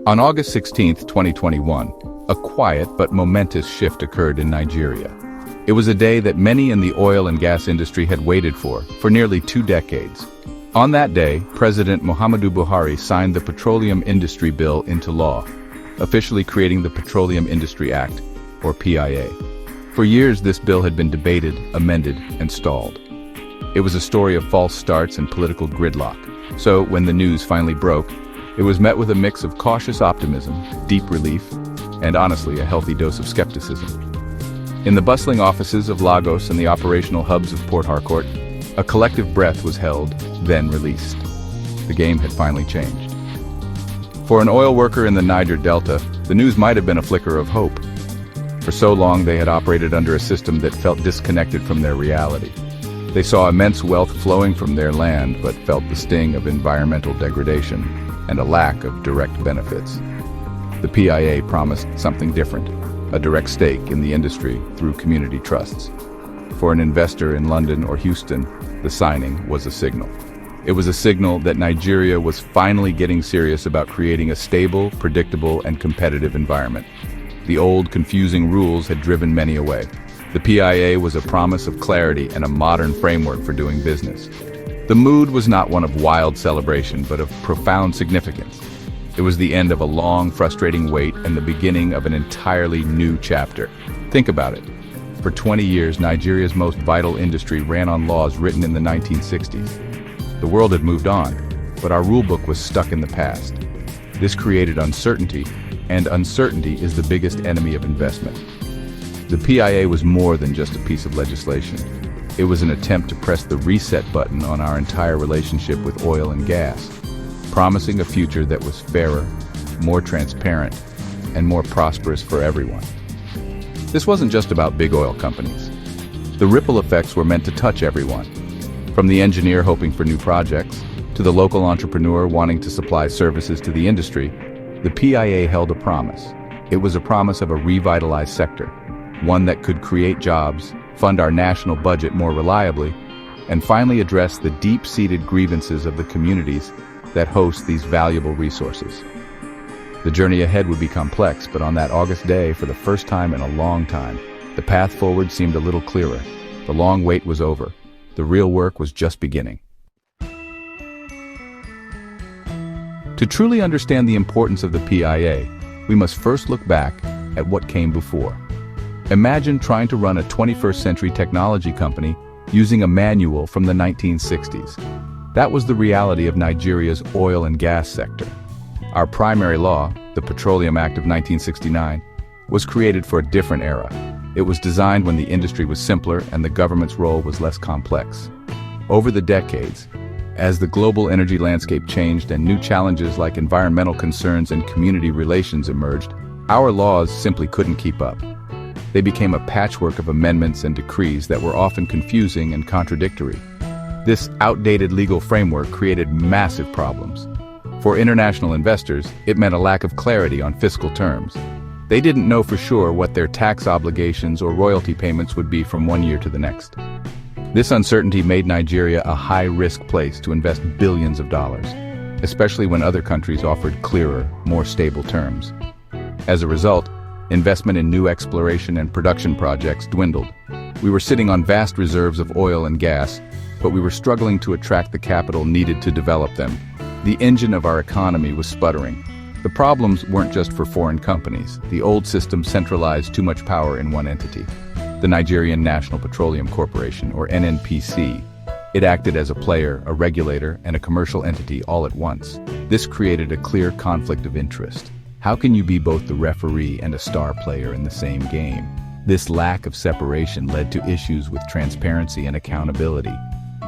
On August 16, 2021, a quiet but momentous shift occurred in Nigeria. It was a day that many in the oil and gas industry had waited for nearly 2 decades. On that day, President Muhammadu Buhari signed the Petroleum Industry Bill into law, officially creating the Petroleum Industry Act, or PIA. For years, this bill had been debated, amended, and stalled. It was a story of false starts and political gridlock. So, when the news finally broke, it was met with a mix of cautious optimism, deep relief, and honestly, a healthy dose of skepticism. In the bustling offices of Lagos and the operational hubs of Port Harcourt, a collective breath was held, then released. The game had finally changed. For an oil worker in the Niger Delta, the news might have been a flicker of hope. For so long, they had operated under a system that felt disconnected from their reality. They saw immense wealth flowing from their land, but felt the sting of environmental degradation and a lack of direct benefits. The PIA promised something different, a direct stake in the industry through community trusts. For an investor in London or Houston, the signing was a signal. It was a signal that Nigeria was finally getting serious about creating a stable, predictable, and competitive environment. The old, confusing rules had driven many away. The PIA was a promise of clarity and a modern framework for doing business. The mood was not one of wild celebration, but of profound significance. It was the end of a long, frustrating wait and the beginning of an entirely new chapter. Think about it. For 20 years, Nigeria's most vital industry ran on laws written in the 1960s. The world had moved on, but our rulebook was stuck in the past. This created uncertainty, and uncertainty is the biggest enemy of investment. The PIA was more than just a piece of legislation. It was an attempt to press the reset button on our entire relationship with oil and gas, promising a future that was fairer, more transparent, and more prosperous for everyone. This wasn't just about big oil companies. The ripple effects were meant to touch everyone, from the engineer hoping for new projects, to the local entrepreneur wanting to supply services to the industry. The PIA held a promise. It was a promise of a revitalized sector, one that could create jobs, fund our national budget more reliably, and finally address the deep-seated grievances of the communities that host these valuable resources. The journey ahead would be complex, but on that August day, for the first time in a long time, the path forward seemed a little clearer. The long wait was over. The real work was just beginning. To truly understand the importance of the PIA, we must first look back at what came before. Imagine trying to run a 21st century technology company using a manual from the 1960s. That was the reality of Nigeria's oil and gas sector. Our primary law, the Petroleum Act of 1969, was created for a different era. It was designed when the industry was simpler and the government's role was less complex. Over the decades, as the global energy landscape changed and new challenges like environmental concerns and community relations emerged, our laws simply couldn't keep up. They became a patchwork of amendments and decrees that were often confusing and contradictory. This outdated legal framework created massive problems. For international investors, it meant a lack of clarity on fiscal terms. They didn't know for sure what their tax obligations or royalty payments would be from one year to the next. This uncertainty made Nigeria a high-risk place to invest billions of dollars, especially when other countries offered clearer, more stable terms. As a result, investment in new exploration and production projects dwindled. We were sitting on vast reserves of oil and gas, but we were struggling to attract the capital needed to develop them. The engine of our economy was sputtering. The problems weren't just for foreign companies. The old system centralized too much power in one entity, the Nigerian National Petroleum Corporation, or NNPC. It acted as a player, a regulator, and a commercial entity all at once. This created a clear conflict of interest. How can you be both the referee and a star player in the same game? This lack of separation led to issues with transparency and accountability.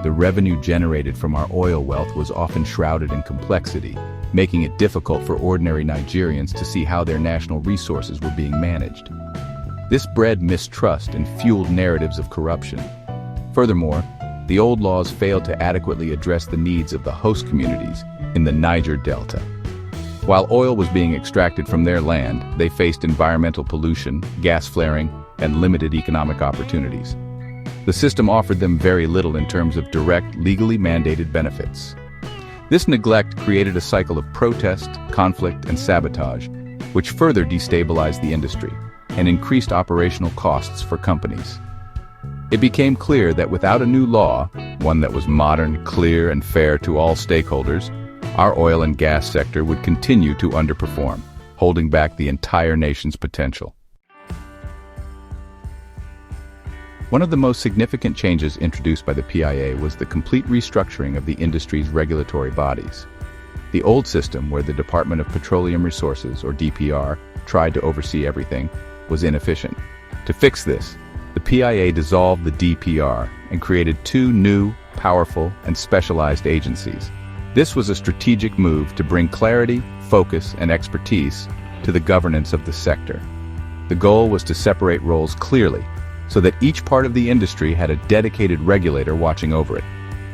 The revenue generated from our oil wealth was often shrouded in complexity, making it difficult for ordinary Nigerians to see how their national resources were being managed. This bred mistrust and fueled narratives of corruption. Furthermore, the old laws failed to adequately address the needs of the host communities in the Niger Delta. While oil was being extracted from their land, they faced environmental pollution, gas flaring, and limited economic opportunities. The system offered them very little in terms of direct, legally mandated benefits. This neglect created a cycle of protest, conflict, and sabotage, which further destabilized the industry and increased operational costs for companies. It became clear that without a new law, one that was modern, clear, and fair to all stakeholders, our oil and gas sector would continue to underperform, holding back the entire nation's potential. One of the most significant changes introduced by the PIA was the complete restructuring of the industry's regulatory bodies. The old system, where the Department of Petroleum Resources, or DPR, tried to oversee everything, was inefficient. To fix this, the PIA dissolved the DPR and created two new, powerful, and specialized agencies. This was a strategic move to bring clarity, focus, and expertise to the governance of the sector. The goal was to separate roles clearly, so that each part of the industry had a dedicated regulator watching over it.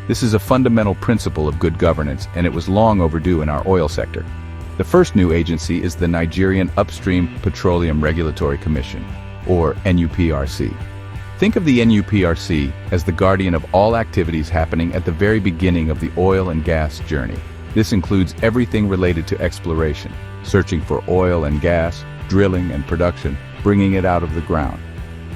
This is a fundamental principle of good governance, and it was long overdue in our oil sector. The first new agency is the Nigerian Upstream Petroleum Regulatory Commission, or NUPRC. Think of the NUPRC as the guardian of all activities happening at the very beginning of the oil and gas journey. This includes everything related to exploration, searching for oil and gas, drilling and production, bringing it out of the ground.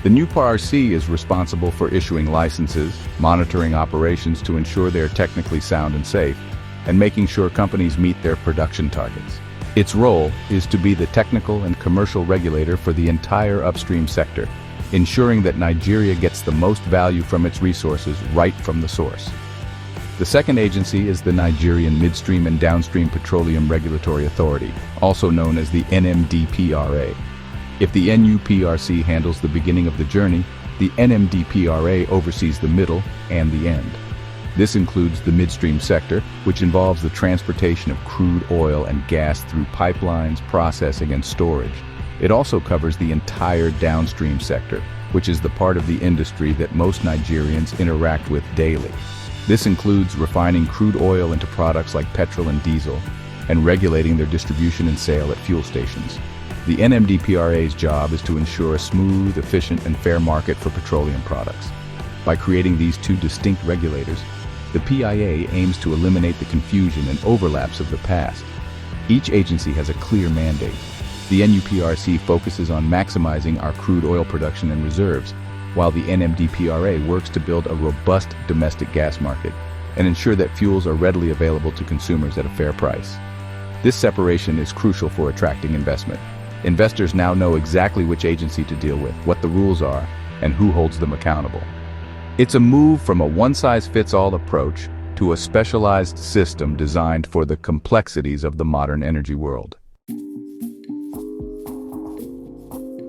The NUPRC is responsible for issuing licenses, monitoring operations to ensure they are technically sound and safe, and making sure companies meet their production targets. Its role is to be the technical and commercial regulator for the entire upstream sector, ensuring that Nigeria gets the most value from its resources right from the source. The second agency is the Nigerian Midstream and Downstream Petroleum Regulatory Authority, also known as the NMDPRA. If the NUPRC handles the beginning of the journey, the NMDPRA oversees the middle and the end. This includes the midstream sector, which involves the transportation of crude oil and gas through pipelines, processing, and storage. It also covers the entire downstream sector, which is the part of the industry that most Nigerians interact with daily. This includes refining crude oil into products like petrol and diesel, and regulating their distribution and sale at fuel stations. The NMDPRA's job is to ensure a smooth, efficient, and fair market for petroleum products. By creating these two distinct regulators, the PIA aims to eliminate the confusion and overlaps of the past. Each agency has a clear mandate. The NUPRC focuses on maximizing our crude oil production and reserves, while the NMDPRA works to build a robust domestic gas market and ensure that fuels are readily available to consumers at a fair price. This separation is crucial for attracting investment. Investors now know exactly which agency to deal with, what the rules are, and who holds them accountable. It's a move from a one-size-fits-all approach to a specialized system designed for the complexities of the modern energy world.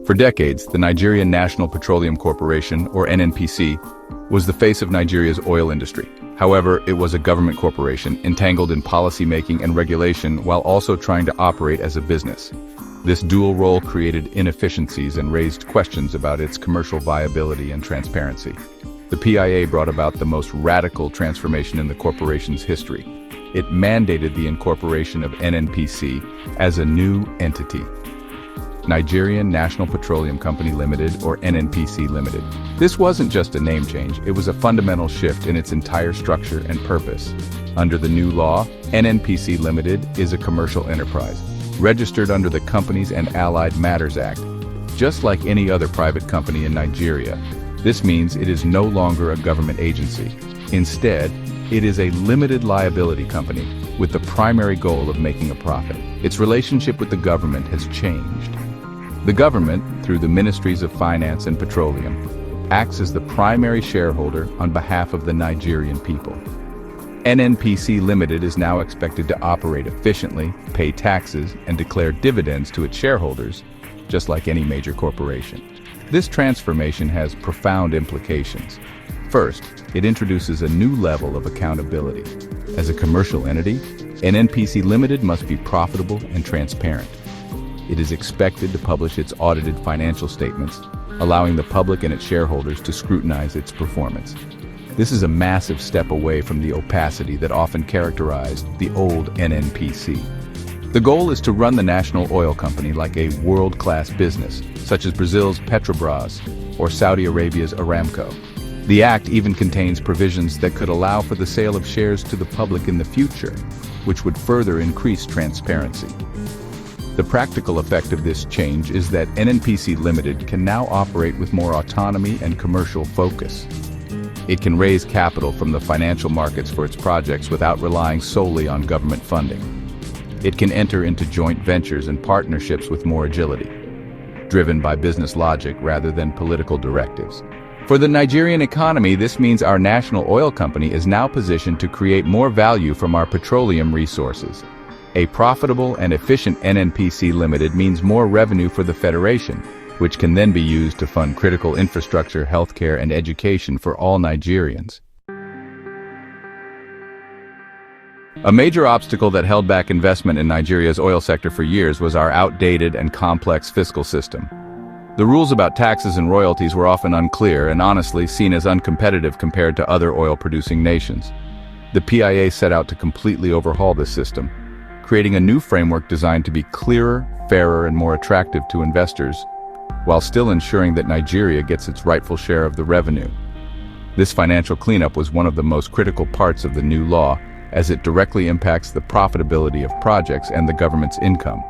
For decades, the Nigerian National Petroleum Corporation, or NNPC, was the face of Nigeria's oil industry. However, it was a government corporation entangled in policy-making and regulation while also trying to operate as a business. This dual role created inefficiencies and raised questions about its commercial viability and transparency. The PIA brought about the most radical transformation in the corporation's history. It mandated the incorporation of NNPC as a new entity, Nigerian National Petroleum Company Limited, or NNPC Limited. This wasn't just a name change, it was a fundamental shift in its entire structure and purpose. Under the new law, NNPC Limited is a commercial enterprise, registered under the Companies and Allied Matters Act. Just like any other private company in Nigeria, this means it is no longer a government agency. Instead, it is a limited liability company with the primary goal of making a profit. Its relationship with the government has changed. The government, through the Ministries of Finance and Petroleum, acts as the primary shareholder on behalf of the Nigerian people. NNPC Limited is now expected to operate efficiently, pay taxes, and declare dividends to its shareholders, just like any major corporation. This transformation has profound implications. First, it introduces a new level of accountability. As a commercial entity, NNPC Limited must be profitable and transparent. It is expected to publish its audited financial statements, allowing the public and its shareholders to scrutinize its performance. This is a massive step away from the opacity that often characterized the old NNPC. The goal is to run the national oil company like a world-class business, such as Brazil's Petrobras or Saudi Arabia's Aramco. The act even contains provisions that could allow for the sale of shares to the public in the future, which would further increase transparency. The practical effect of this change is that NNPC Limited can now operate with more autonomy and commercial focus. It can raise capital from the financial markets for its projects without relying solely on government funding. It can enter into joint ventures and partnerships with more agility, driven by business logic rather than political directives. For the Nigerian economy, this means our national oil company is now positioned to create more value from our petroleum resources. A profitable and efficient NNPC Limited means more revenue for the Federation, which can then be used to fund critical infrastructure, healthcare, and education for all Nigerians. A major obstacle that held back investment in Nigeria's oil sector for years was our outdated and complex fiscal system. The rules about taxes and royalties were often unclear and honestly seen as uncompetitive compared to other oil-producing nations. The PIA set out to completely overhaul this system, creating a new framework designed to be clearer, fairer, and more attractive to investors, while still ensuring that Nigeria gets its rightful share of the revenue. This financial cleanup was one of the most critical parts of the new law, as it directly impacts the profitability of projects and the government's income.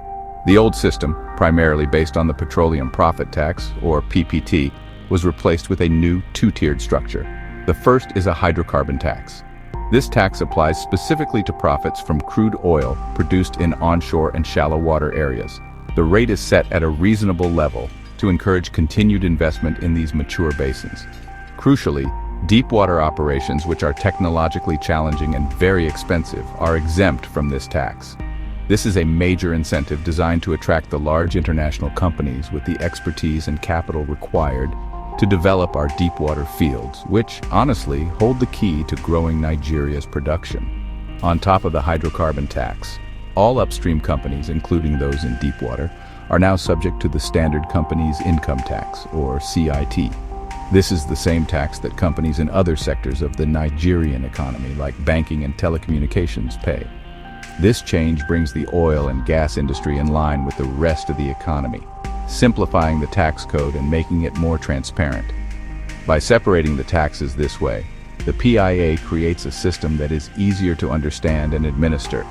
The old system, primarily based on the Petroleum Profit Tax, or PPT, was replaced with a new two-tiered structure. The first is a hydrocarbon tax. This tax applies specifically to profits from crude oil produced in onshore and shallow water areas. The rate is set at a reasonable level to encourage continued investment in these mature basins. Crucially, deep water operations, which are technologically challenging and very expensive, are exempt from this tax. This is a major incentive designed to attract the large international companies with the expertise and capital required to develop our deep water fields, which, honestly, hold the key to growing Nigeria's production. On top of the hydrocarbon tax, all upstream companies, including those in deep water, are now subject to the Standard Companies Income Tax, or CIT. This is the same tax that companies in other sectors of the Nigerian economy, like banking and telecommunications, pay. This change brings the oil and gas industry in line with the rest of the economy, simplifying the tax code and making it more transparent. By separating the taxes this way, the PIA creates a system that is easier to understand and administer,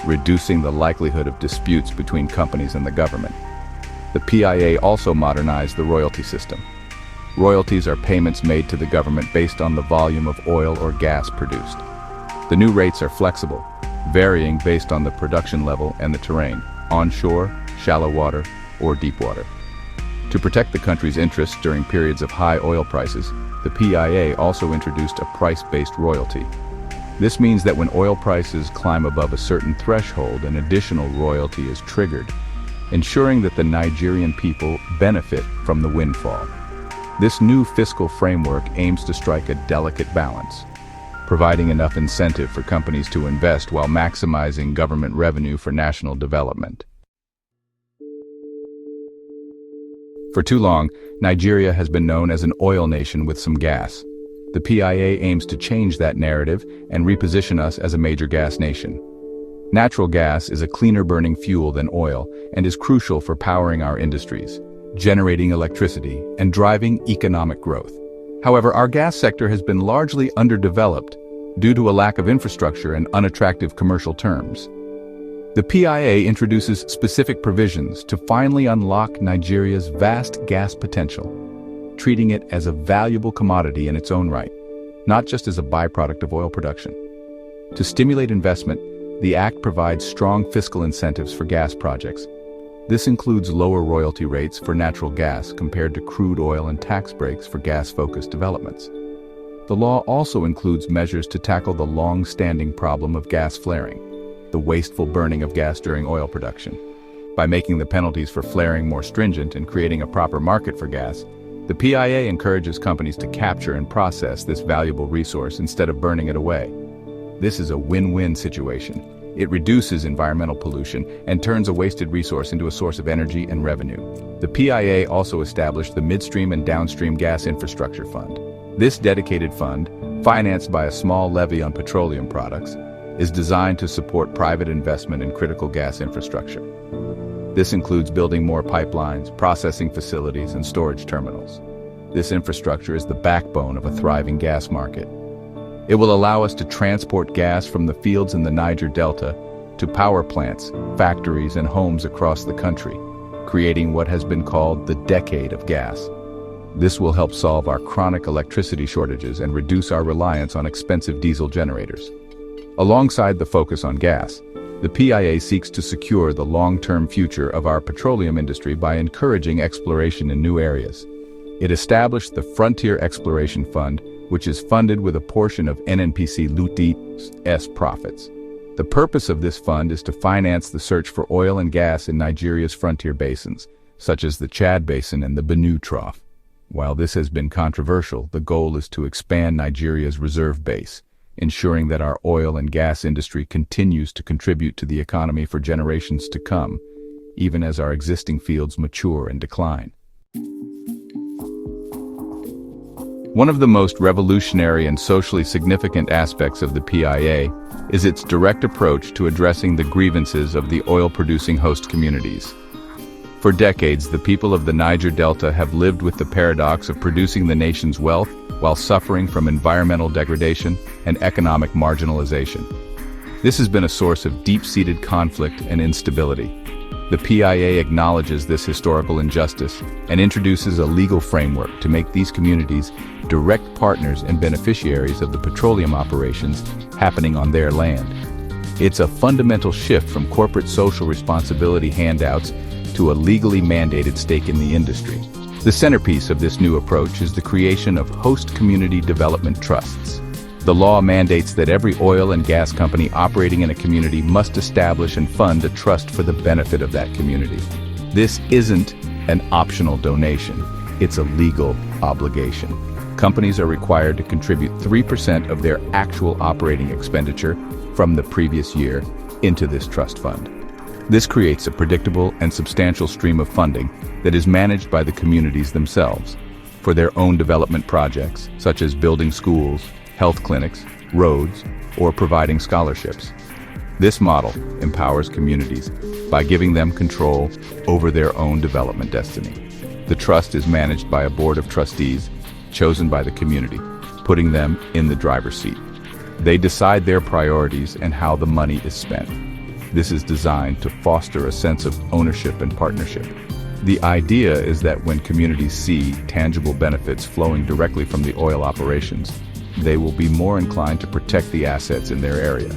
reducing the likelihood of disputes between companies and the government. The PIA also modernized the royalty system. Royalties are payments made to the government based on the volume of oil or gas produced. The new rates are flexible, varying based on the production level and the terrain, onshore, shallow water, or deep water. To protect the country's interests during periods of high oil prices, the PIA also introduced a price-based royalty. This means that when oil prices climb above a certain threshold, an additional royalty is triggered, ensuring that the Nigerian people benefit from the windfall. This new fiscal framework aims to strike a delicate balance, providing enough incentive for companies to invest while maximizing government revenue for national development. For too long, Nigeria has been known as an oil nation with some gas. The PIA aims to change that narrative and reposition us as a major gas nation. Natural gas is a cleaner burning fuel than oil and is crucial for powering our industries, generating electricity, and driving economic growth. However, our gas sector has been largely underdeveloped due to a lack of infrastructure and unattractive commercial terms. The PIA introduces specific provisions to finally unlock Nigeria's vast gas potential, treating it as a valuable commodity in its own right, not just as a byproduct of oil production. To stimulate investment, the Act provides strong fiscal incentives for gas projects. This includes lower royalty rates for natural gas compared to crude oil and tax breaks for gas-focused developments. The law also includes measures to tackle the long-standing problem of gas flaring, the wasteful burning of gas during oil production. By making the penalties for flaring more stringent and creating a proper market for gas, the PIA encourages companies to capture and process this valuable resource instead of burning it away. This is a win-win situation. It reduces environmental pollution and turns a wasted resource into a source of energy and revenue. The PIA also established the Midstream and Downstream Gas Infrastructure Fund. This dedicated fund, financed by a small levy on petroleum products, is designed to support private investment in critical gas infrastructure. This includes building more pipelines, processing facilities, and storage terminals. This infrastructure is the backbone of a thriving gas market. It will allow us to transport gas from the fields in the Niger Delta to power plants, factories, and homes across the country, creating what has been called the decade of gas. This will help solve our chronic electricity shortages and reduce our reliance on expensive diesel generators. Alongside the focus on gas, the PIA seeks to secure the long-term future of our petroleum industry by encouraging exploration in new areas. It established the Frontier Exploration Fund, which is funded with a portion of NNPC Luti's profits. The purpose of this fund is to finance the search for oil and gas in Nigeria's frontier basins, such as the Chad Basin and the Benue Trough. While this has been controversial, the goal is to expand Nigeria's reserve base, ensuring that our oil and gas industry continues to contribute to the economy for generations to come, even as our existing fields mature and decline. One of the most revolutionary and socially significant aspects of the PIA is its direct approach to addressing the grievances of the oil-producing host communities. For decades, the people of the Niger Delta have lived with the paradox of producing the nation's wealth while suffering from environmental degradation and economic marginalization. This has been a source of deep-seated conflict and instability. The PIA acknowledges this historical injustice and introduces a legal framework to make these communities direct partners and beneficiaries of the petroleum operations happening on their land. It's a fundamental shift from corporate social responsibility handouts to a legally mandated stake in the industry. The centerpiece of this new approach is the creation of host community development trusts. The law mandates that every oil and gas company operating in a community must establish and fund a trust for the benefit of that community. This isn't an optional donation, it's a legal obligation. Companies are required to contribute 3% of their actual operating expenditure from the previous year into this trust fund. This creates a predictable and substantial stream of funding that is managed by the communities themselves for their own development projects, such as building schools, health clinics, roads, or providing scholarships. This model empowers communities by giving them control over their own development destiny. The trust is managed by a board of trustees chosen by the community, putting them in the driver's seat. They decide their priorities and how the money is spent. This is designed to foster a sense of ownership and partnership. The idea is that when communities see tangible benefits flowing directly from the oil operations, they will be more inclined to protect the assets in their area.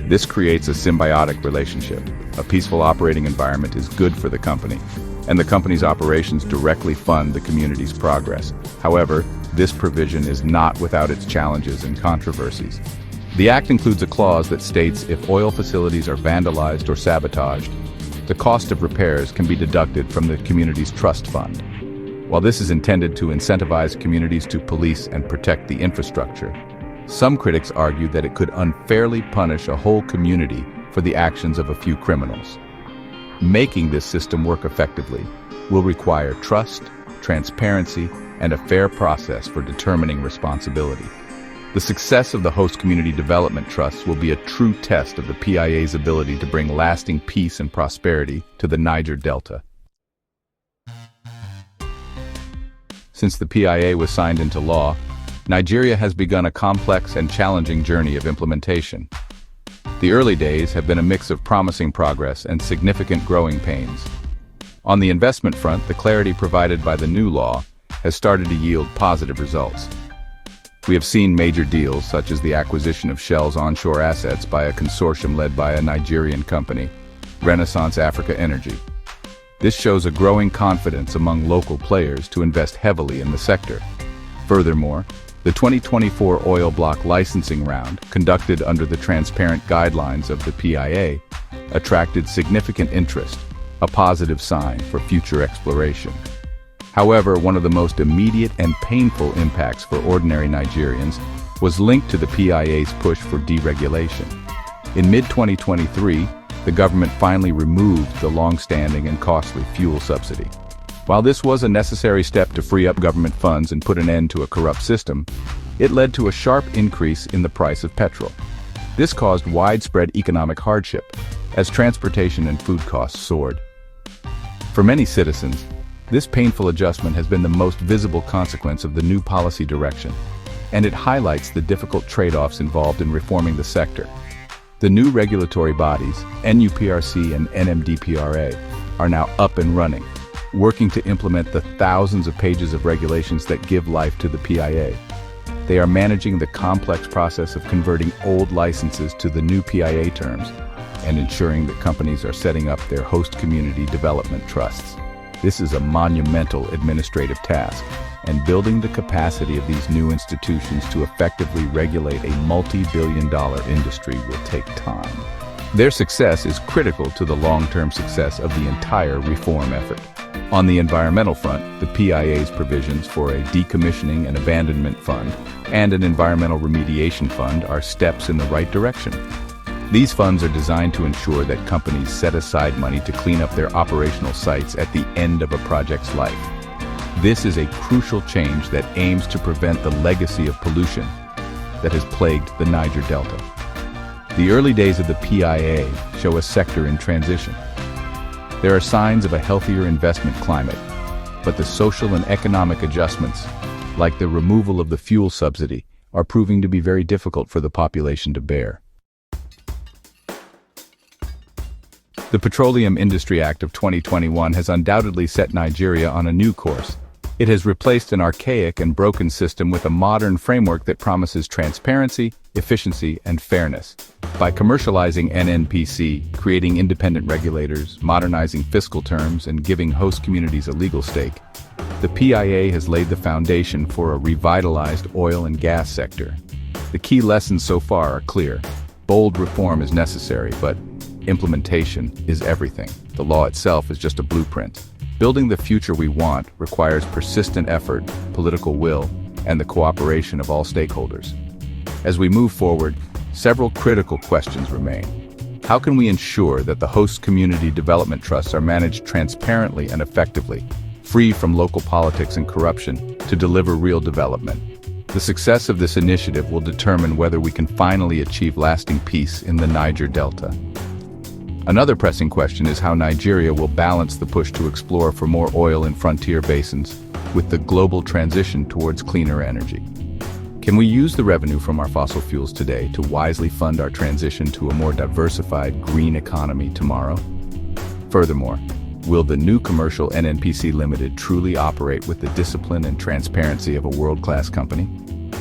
This creates a symbiotic relationship. A peaceful operating environment is good for the company, and the company's operations directly fund the community's progress. However, this provision is not without its challenges and controversies. The Act includes a clause that states if oil facilities are vandalized or sabotaged, the cost of repairs can be deducted from the community's trust fund. While this is intended to incentivize communities to police and protect the infrastructure, some critics argue that it could unfairly punish a whole community for the actions of a few criminals. Making this system work effectively will require trust, transparency, and a fair process for determining responsibility. The success of the host community development trusts will be a true test of the PIA's ability to bring lasting peace and prosperity to the Niger Delta. Since the PIA was signed into law, Nigeria has begun a complex and challenging journey of implementation. The early days have been a mix of promising progress and significant growing pains. On the investment front, the clarity provided by the new law has started to yield positive results. We have seen major deals such as the acquisition of Shell's onshore assets by a consortium led by a Nigerian company, Renaissance Africa Energy. This shows a growing confidence among local players to invest heavily in the sector. Furthermore, the 2024 oil block licensing round, conducted under the transparent guidelines of the PIA, attracted significant interest, a positive sign for future exploration. However, one of the most immediate and painful impacts for ordinary Nigerians was linked to the PIA's push for deregulation. In mid-2023, the government finally removed the long-standing and costly fuel subsidy. While this was a necessary step to free up government funds and put an end to a corrupt system, it led to a sharp increase in the price of petrol. This caused widespread economic hardship, as transportation and food costs soared. For many citizens, This painful adjustment has been the most visible consequence of the new policy direction, and it highlights the difficult trade-offs involved in reforming the sector. The new regulatory bodies, NUPRC and NMDPRA, are now up and running, working to implement the thousands of pages of regulations that give life to the PIA. They are managing the complex process of converting old licenses to the new PIA terms and ensuring that companies are setting up their host community development trusts. This is a monumental administrative task, and building the capacity of these new institutions to effectively regulate a multi-billion-dollar industry will take time. Their success is critical to the long-term success of the entire reform effort. On the environmental front, the PIA's provisions for a decommissioning and abandonment fund and an environmental remediation fund are steps in the right direction. These funds are designed to ensure that companies set aside money to clean up their operational sites at the end of a project's life. This is a crucial change that aims to prevent the legacy of pollution that has plagued the Niger Delta. The early days of the PIA show a sector in transition. There are signs of a healthier investment climate, but the social and economic adjustments, like the removal of the fuel subsidy, are proving to be very difficult for the population to bear. The Petroleum Industry Act of 2021 has undoubtedly set Nigeria on a new course. It has replaced an archaic and broken system with a modern framework that promises transparency, efficiency, and fairness. By commercializing NNPC, creating independent regulators, modernizing fiscal terms, and giving host communities a legal stake, the PIA has laid the foundation for a revitalized oil and gas sector. The key lessons so far are clear. Bold reform is necessary, but implementation is everything. The law itself is just a blueprint. Building the future we want requires persistent effort, political will, and the cooperation of all stakeholders. As we move forward, several critical questions remain. How can we ensure that the host community development trusts are managed transparently and effectively, free from local politics and corruption, to deliver real development? The success of this initiative will determine whether we can finally achieve lasting peace in the Niger Delta. Another pressing question is how Nigeria will balance the push to explore for more oil in frontier basins with the global transition towards cleaner energy. Can we use the revenue from our fossil fuels today to wisely fund our transition to a more diversified green economy tomorrow? Furthermore, will the new commercial NNPC Limited truly operate with the discipline and transparency of a world-class company?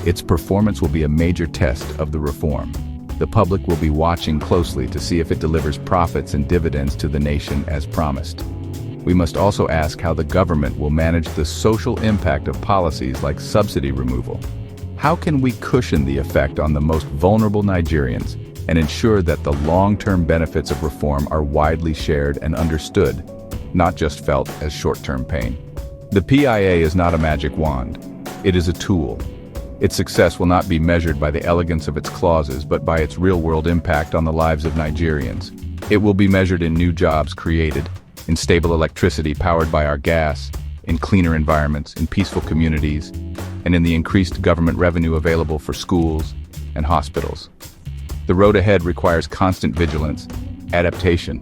Its performance will be a major test of the reform. The public will be watching closely to see if it delivers profits and dividends to the nation as promised. We must also ask how the government will manage the social impact of policies like subsidy removal. How can we cushion the effect on the most vulnerable Nigerians and ensure that the long-term benefits of reform are widely shared and understood, not just felt as short-term pain? The PIA is not a magic wand. It is a tool. Its success will not be measured by the elegance of its clauses, but by its real-world impact on the lives of Nigerians. It will be measured in new jobs created, in stable electricity powered by our gas, in cleaner environments, in peaceful communities, and in the increased government revenue available for schools and hospitals. The road ahead requires constant vigilance, adaptation,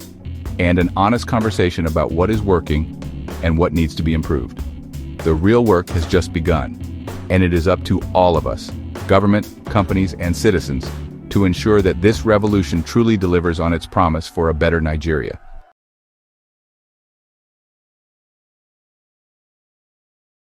and an honest conversation about what is working and what needs to be improved. The real work has just begun, and it is up to all of us, government, companies, and citizens, to ensure that this revolution truly delivers on its promise for a better Nigeria.